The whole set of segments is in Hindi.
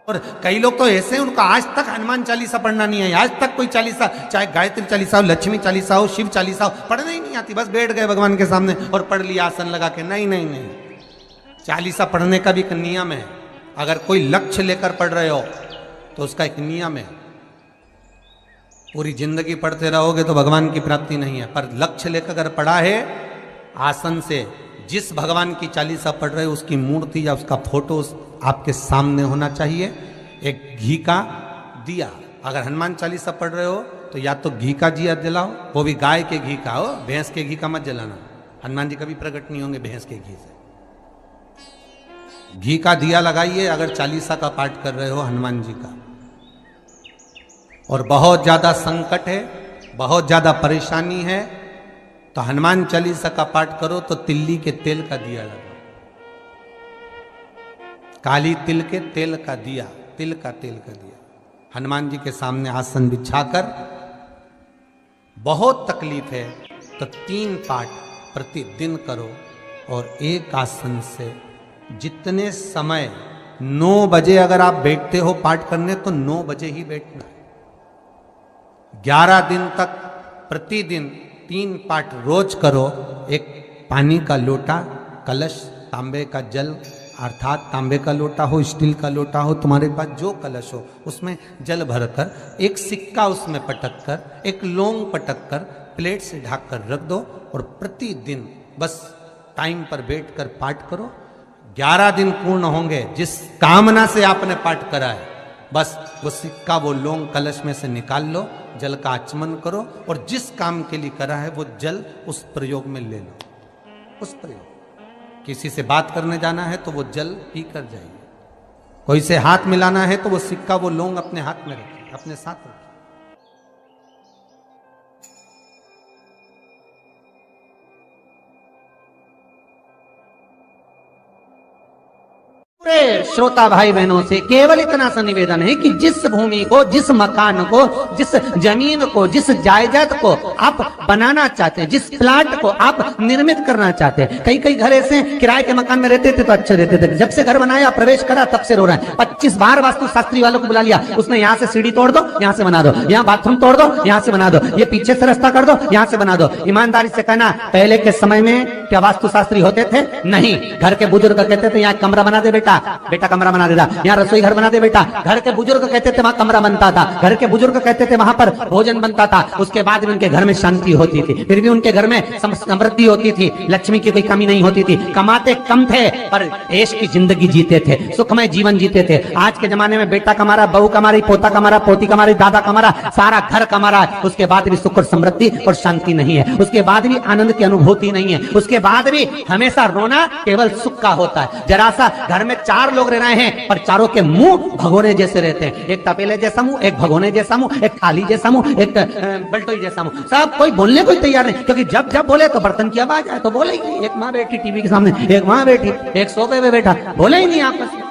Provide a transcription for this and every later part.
और कई लोग तो ऐसे हैं उनको आज तक हनुमान चालीसा पढ़ना नहीं है, आज तक कोई चालीसा, चाहे गायत्री चालीसा हो, लक्ष्मी चालीसा हो, शिव चालीसा हो, पढ़ना ही नहीं आती। बस बैठ गए भगवान के सामने और पढ़ लिया आसन लगा के। नहीं नहीं नहीं, चालीसा पढ़ने का भी एक नियम है। अगर कोई लक्ष्य लेकर पढ़ रहे हो तो उसका एक नियम है। पूरी जिंदगी पढ़ते रहोगे तो भगवान की प्राप्ति नहीं है, पर लक्ष्य लेकर अगर पढ़ा है आसन से, जिस भगवान की चालीसा पढ़ रहे हो उसकी मूर्ति या उसका फोटो आपके सामने होना चाहिए। एक घी का दिया, अगर हनुमान चालीसा पढ़ रहे हो तो या तो घी का दिया जलाओ, वो भी गाय के घी का हो, भैंस के घी का मत जलाना। हनुमान जी कभी प्रकट नहीं होंगे भैंस के घी से। घी का दिया लगाइए अगर चालीसा का पाठ कर रहे हो हनुमान जी का। और बहुत ज्यादा संकट है, बहुत ज्यादा परेशानी है तो हनुमान चालीसा का पाठ करो तो तिल्ली के तेल का दिया लगाओ, काली तिल के तेल का दिया, तिल का तेल का दिया हनुमान जी के सामने आसन बिछाकर। बहुत तकलीफ है तो 3 पाठ प्रतिदिन करो और एक आसन से जितने समय 9 बजे अगर आप बैठते हो पाठ करने तो 9 बजे ही बैठना है। 11 दिन तक प्रतिदिन 3 पाठ रोज करो। एक पानी का लोटा, कलश, तांबे का जल अर्थात तांबे का लोटा हो, स्टील का लोटा हो, तुम्हारे पास जो कलश हो उसमें जल भरकर, एक सिक्का उसमें पटक कर, एक लौंग पटक कर प्लेट से ढक कर रख दो और प्रतिदिन बस टाइम पर बैठकर पाठ करो। 11 दिन पूर्ण होंगे, जिस कामना से आपने पाठ करा है बस वो सिक्का, वो लौंग कलश में से निकाल लो, जल का आचमन करो और जिस काम के लिए करा है वो जल उस प्रयोग में ले लो। उस प्रयोग, किसी से बात करने जाना है तो वो जल पी कर जाइए, कोई से हाथ मिलाना है तो वो सिक्का, वो लौंग अपने हाथ में रखिए, अपने साथ रखिए। श्रोता भाई बहनों से केवल इतना सा निवेदन है कि जिस भूमि को, जिस मकान को, जिस जमीन को, जिस जायदाद को आप बनाना चाहते हैं, जिस प्लाट को आप निर्मित करना चाहते हैं, कई कई घर ऐसे किराए के मकान में रहते थे तो अच्छे रहते थे, जब से घर बनाया प्रवेश करा तब से रो रहे हैं। 25 बार वास्तु शास्त्री वालों को बुला लिया, उसने यहाँ से सीढ़ी तोड़ दो, यहाँ से बना दो, यहाँ बाथरूम तोड़ दो, यहाँ से बना दो, ये पीछे से रास्ता कर दो, यहाँ से बना दो। ईमानदारी से कहना, पहले के समय में क्या वास्तु शास्त्री होते थे? नहीं। घर के बुजुर्ग कहते थे यहाँ कमरा बना दे बेटा, बेटा कमरा बना देता, यहाँ रसोई घर बना दे बेटा। घर के बुजुर्ग कहते थे वहां कमरा बनता था, घर के बुजुर्ग कहते थे वहां पर भोजन बनता था। उसके बाद भी उनके घर में शांति होती थी, फिर भी उनके घर में समृद्धि होती थी, लक्ष्मी की कोई कमी नहीं होती थी। कमाते कम थे पर ऐश की जिंदगी जीते थे, सुखमय जीवन जीते थे। आज के जमाने में बेटा कमा रहा, बहू कमा रही, पोता कमा रहा, पोती कमा रही, दादा कमा रहा, सारा घर कमा रहा है, उसके बाद भी सुख और समृद्धि और शांति नहीं है, उसके बाद भी आनंद की अनुभूति नहीं है, उसके बाद भी हमेशा रोना केवल सुख का होता है। जरा सा घर में 4 लोग रह रहे हैं पर चारों के मुंह भगोने जैसे रहते हैं, एक तपेले जैसा मुंह, एक भगोने जैसा मुंह, एक थाली जैसा मुंह, एक बल्टोई जैसा मुंह, सब कोई बोलने को तैयार नहीं, क्योंकि जब जब बोले तो बर्तन की आवाज आए तो बोलेगी। एक माँ बैठी टीवी के सामने, एक माँ बैठी, एक सोफे पे बैठा, बोले ही नहीं आपस में।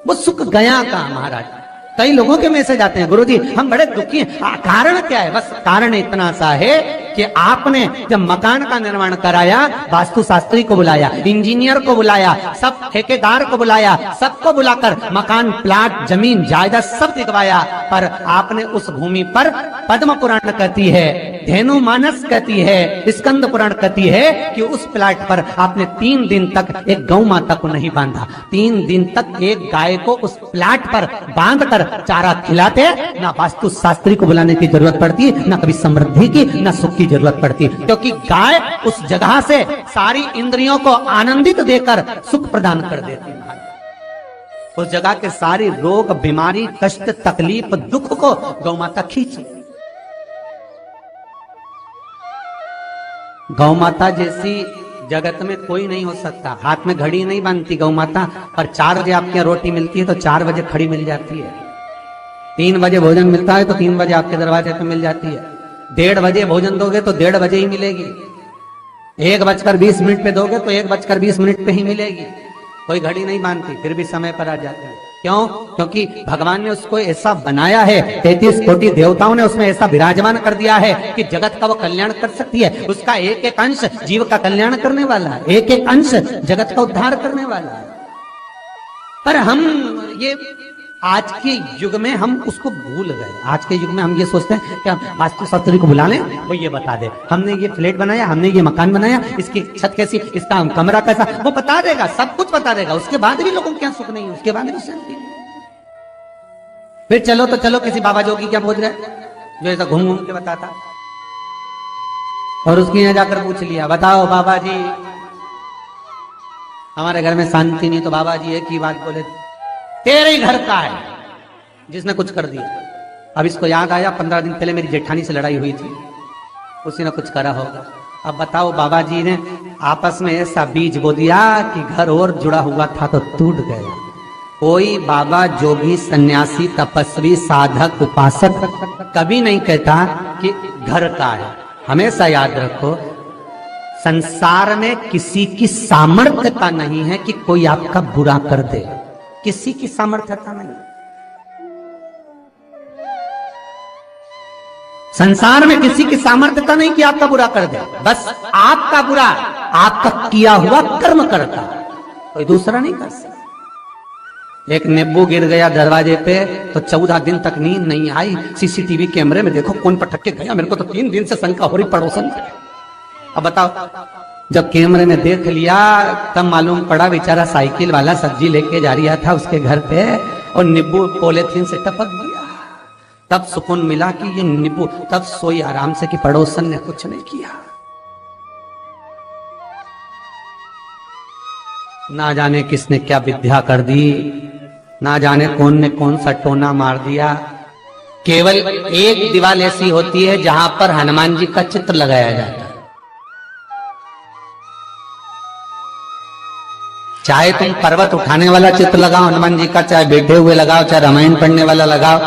वो सुख गया का महाराज। कई लोगों के मैसेज आते हैं, गुरुजी हम बड़े दुखी हैं, कारण क्या है? बस कारण इतना सा है कि आपने जब मकान का निर्माण कराया, वास्तु शास्त्री को बुलाया, इंजीनियर को बुलाया, सब ठेकेदार को बुलाया, सबको बुलाकर मकान, प्लाट, जमीन, जायदाद सब दिखवाया, पर आपने उस भूमि पर पद्म पुराण कहती है, धेनु मानस कहती है, स्कंद पुराण कहती है कि उस प्लाट पर आपने 3 दिन तक एक गौ माता को नहीं बांधा। 3 दिन तक एक गाय को उस प्लाट पर बांध कर चारा खिलाते, ना वास्तु शास्त्री को बुलाने की जरूरत पड़ती, ना कभी समृद्धि की, ना सुख की जरूरत पड़ती, क्योंकि गाय उस जगह से सारी इंद्रियों को आनंदित देकर सुख प्रदान कर देती है। उस जगह के सारी रोग, बीमारी, कष्ट, तकलीफ, दुख को गौ माता खींची। गौ माता जैसी जगत में कोई नहीं हो सकता। हाथ में घड़ी नहीं बांधती गौ माता, पर 4 बजे आपके यहाँ रोटी मिलती है तो 4 बजे खड़ी मिल जाती है। 3 बजे भोजन मिलता है तो 3 बजे आपके दरवाजे पे मिल जाती है। 1:30 बजे भोजन दोगे तो 1:30 बजे ही मिलेगी। 1:20 पे दोगे तो 1:20 पे ही मिलेगी। कोई घड़ी नहीं बांधती, फिर भी समय पर आ जाते हैं। क्यों? क्योंकि भगवान ने उसको ऐसा बनाया है, 33 कोटि देवताओं ने उसमें ऐसा विराजमान कर दिया है कि जगत का वो कल्याण कर सकती है। उसका एक एक अंश जीव का कल्याण करने वाला है, एक एक अंश जगत का उद्धार करने वाला है। पर हम ये आज के युग में हम उसको भूल गए। आज के युग में हम ये सोचते हैं कि हम वास्तुशास्त्री को बुला लें, वो ये बता दे हमने ये फ्लैट बनाया, हमने ये मकान बनाया, इसकी छत कैसी, इसका कमरा कैसा, वो बता देगा, सब कुछ बता देगा। उसके बाद भी लोगों को क्या सुख नहीं है, उसके बाद भी शांति नहीं। फिर चलो तो चलो किसी बाबा जोगी क्या बोल रहे जो ऐसा घूम घूम के बताता, और उसके यहाँ जाकर पूछ लिया, बताओ बाबा जी हमारे घर में शांति नहीं, तो बाबा जी एक ही बात बोले, तेरे ही घर का है जिसने कुछ कर दिया। अब इसको याद आया 15 दिन पहले मेरी जेठानी से लड़ाई हुई थी, उसी ने कुछ करा होगा। अब बताओ बाबा जी ने आपस में ऐसा बीज बो दिया कि घर और जुड़ा हुआ था तो टूट गया। कोई बाबा जोगी सन्यासी तपस्वी साधक उपासक कभी नहीं कहता कि घर का है। हमेशा याद रखो, संसार में किसी की सामर्थ्यता नहीं है कि कोई आपका बुरा कर दे, किसी की सामर्थ्यता नहीं। संसार में किसी की सामर्थ्यता नहीं कि आपका बुरा कर दे, बस आपका बुरा आपका किया हुआ कर्म करता, कोई दूसरा नहीं कर सकता। एक नींबू गिर गया दरवाजे पे तो 14 दिन तक नींद नहीं आई। सीसीटीवी कैमरे में देखो कौन पटक के गया, मेरे को तो 3 दिन से शंका हो रही पड़ोसन। अब बताओ, जब कैमरे में देख लिया तब मालूम पड़ा बेचारा साइकिल वाला सब्जी लेके जा रहा था उसके घर पे और नींबू पॉलीथीन से टपक गया। तब सुकून मिला कि ये नींबू, तब सोई आराम से कि पड़ोसन ने कुछ नहीं किया। ना जाने किसने क्या विद्या कर दी, ना जाने कौन ने कौन सा टोना मार दिया। केवल एक दीवार ऐसी होती है जहां पर हनुमान जी का चित्र लगाया जाता है। चाहे तुम पर्वत उठाने वाला चित्र लगाओ हनुमान जी का, चाहे बैठे हुए लगाओ, चाहे रामायण पढ़ने वाला लगाओ,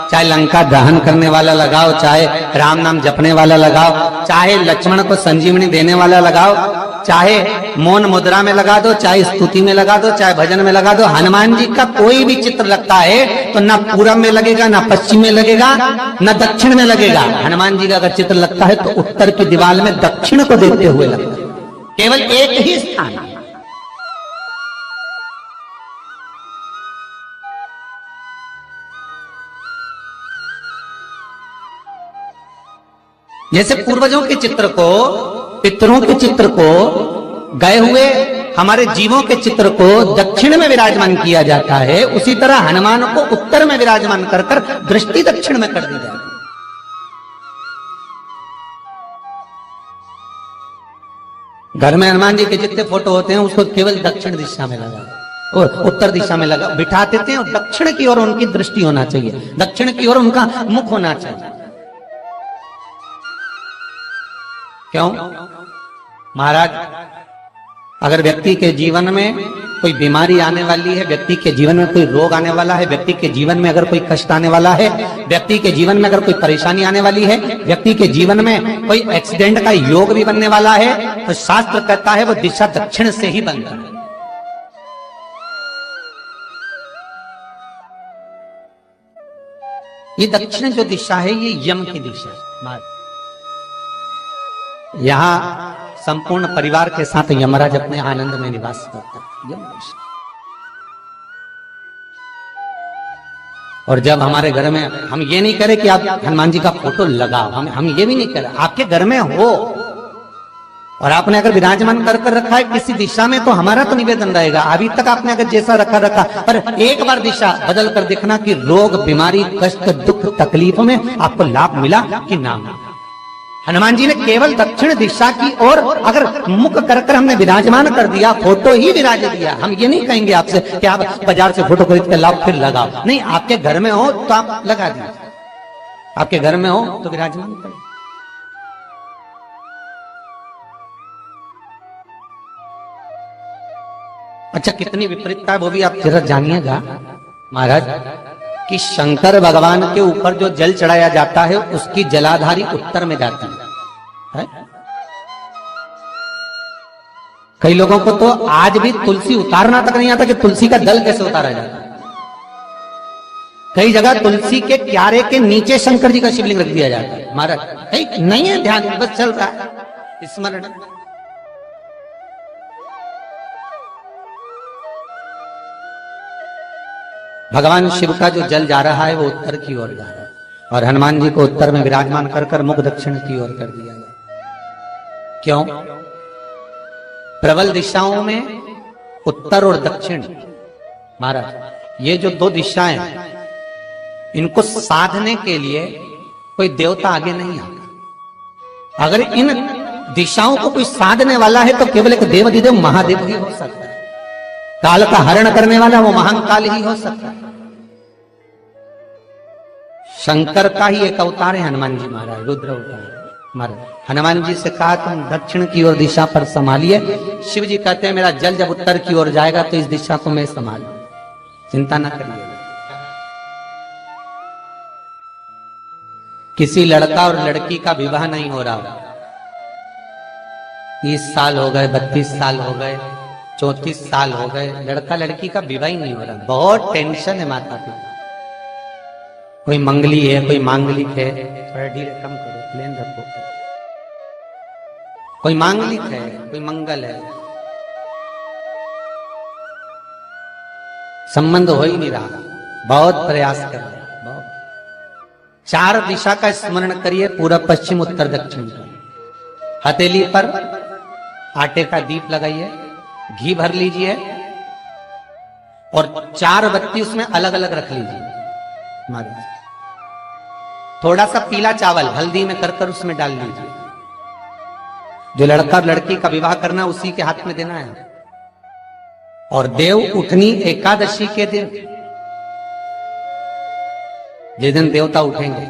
चाहे लंका दहन करने वाला लगाओ, चाहे राम नाम जपने वाला लगाओ, चाहे लक्ष्मण को संजीवनी देने वाला लगाओ, चाहे मौन मुद्रा में लगा दो, चाहे स्तुति में लगा दो, चाहे भजन में लगा दो। हनुमान जी का कोई भी चित्र लगता है तो ना पूरब में लगेगा, ना पश्चिम में लगेगा, ना दक्षिण में लगेगा। हनुमान जी का अगर चित्र लगता है तो उत्तर की दीवार में दक्षिण को देखते हुए लगता है, केवल एक ही स्थान। जैसे पूर्वजों के चित्र को, पितरों के चित्र को, गए हुए हमारे जीवों के चित्र को दक्षिण में विराजमान किया जाता है, उसी तरह हनुमान को उत्तर में विराजमान कर कर दृष्टि दक्षिण में कर दी जाती है। घर में हनुमान जी के जितने फोटो होते हैं उसको केवल दक्षिण दिशा में लगा और उत्तर दिशा में लगा बिठा देते हैं, और दक्षिण की ओर उनकी दृष्टि होना चाहिए, दक्षिण की ओर उनका मुख होना चाहिए। क्यों महाराज, अगर व्यक्ति के जीवन में कोई बीमारी आने वाली है, व्यक्ति के जीवन में कोई रोग आने वाला है, व्यक्ति के जीवन में अगर कोई कष्ट आने वाला है, व्यक्ति के जीवन में अगर कोई परेशानी आने वाली है, व्यक्ति के जीवन में कोई एक्सीडेंट का योग भी बनने वाला है, तो शास्त्र कहता है वो दिशा दक्षिण से ही बनता है। ये दक्षिण जो दिशा है ये यम की दिशा है। यहां संपूर्ण परिवार के साथ यमराज अपने आनंद में निवास करता है, यम दिशा। और जब हमारे घर में, हम ये नहीं करें कि आप हनुमान जी का फोटो लगाओ, हम ये भी नहीं करें, आपके घर में हो और आपने अगर विराजमान कर रखा है किसी दिशा में तो हमारा तो निवेदन रहेगा, अभी तक आपने अगर जैसा रखा पर एक बार दिशा बदल कर देखना कि रोग, बीमारी, कष्ट, दुख, तकलीफ में आपको लाभ मिला कि ना मिला। हनुमान जी ने केवल दक्षिण दिशा की ओर अगर मुख कर हमने विराजमान कर दिया, फोटो ही विराज दिया। हम ये नहीं कहेंगे आपसे कि आप बाजार से फोटो खरीद के लाओ फिर लगाओ, नहीं, आपके घर में हो तो आप लगा दीजिए, आपके घर में हो तो विराजमान करें। अच्छा, कितनी विपरीतता है वो भी आप जरा जानिएगा महाराज, कि शंकर भगवान के ऊपर जो जल चढ़ाया जाता है उसकी जलाधारी उत्तर में जाती है। कई लोगों को तो आज भी तुलसी उतारना तक नहीं आता कि तुलसी का दल कैसे उतारा जाता है। कई जगह तुलसी के क्यारे के नीचे शंकर जी का शिवलिंग रख दिया जाता है महाराज, नहीं है ध्यान, बस चल रहा है स्मरण। भगवान शिव का जो जल जा रहा है वो उत्तर की ओर जा रहा है और हनुमान जी को उत्तर में विराजमान कर कर मुख दक्षिण की ओर कर दिया गया। क्यों? प्रबल दिशाओं में उत्तर और दक्षिण, महाराज ये जो दो दिशाएं इनको साधने के लिए कोई देवता आगे नहीं आता। अगर इन दिशाओं को कोई साधने वाला है तो केवल एक देवाधिदेव महादेव ही हो सकता है। काल का हरण करने वाला वो महाकाल ही हो सकता है। शंकर का ही एक अवतार है हनुमान जी महाराज, रुद्र अवतार महाराज। हनुमान जी से कहा तुम दक्षिण की ओर दिशा पर संभालिए। शिव जी कहते हैं मेरा जल जब उत्तर की ओर जाएगा तो इस दिशा को मैं संभालू, चिंता ना करिए। किसी लड़का और लड़की का विवाह नहीं हो रहा, 30 साल हो गए, 32 साल हो गए, 34 साल हो गए, लड़का लड़की का विवाह ही नहीं हो रहा। बहुत टेंशन है माता पिता। कोई मंगली है, कोई मांगलिक है, थोड़ा ढीले कम करो, प्लेन रखो। कोई मांगलिक है, कोई मंगल है, संबंध हो ही नहीं रहा। बहुत प्रयास कर रहे हैं, बहुत। 4 दिशा का स्मरण करिए, पूरब पश्चिम उत्तर दक्षिण का। हथेली पर आटे का दीप लगाइए, घी भर लीजिए और 4 बत्ती उसमें अलग अलग रख लीजिए महाराज। थोड़ा सा पीला चावल हल्दी में कर कर उसमें डाल लीजिए। जो लड़का और लड़की का विवाह करना उसी के हाथ में देना है। और देव उठनी एकादशी के दिन, जिस दिन देवता उठेंगे,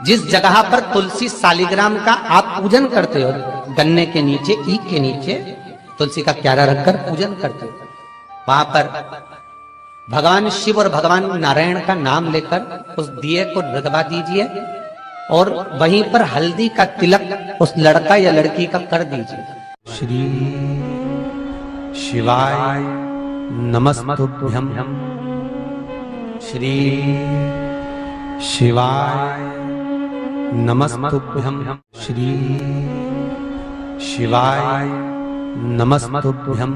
जिस जगह पर तुलसी सालिग्राम का आप पूजन करते हो, गन्ने के नीचे, ईख के नीचे तुलसी का क्यारा रखकर पूजन करते हो, वहां पर भगवान शिव और भगवान नारायण का नाम लेकर उस दिए को रगवा दीजिए और वहीं पर हल्दी का तिलक उस लड़का या लड़की का कर दीजिए। श्री शिवाय नमस्तुभ्यं। श्री शिवाय नमस्तुभ्यं। श्री शिवाय नमस्तुभ्यं।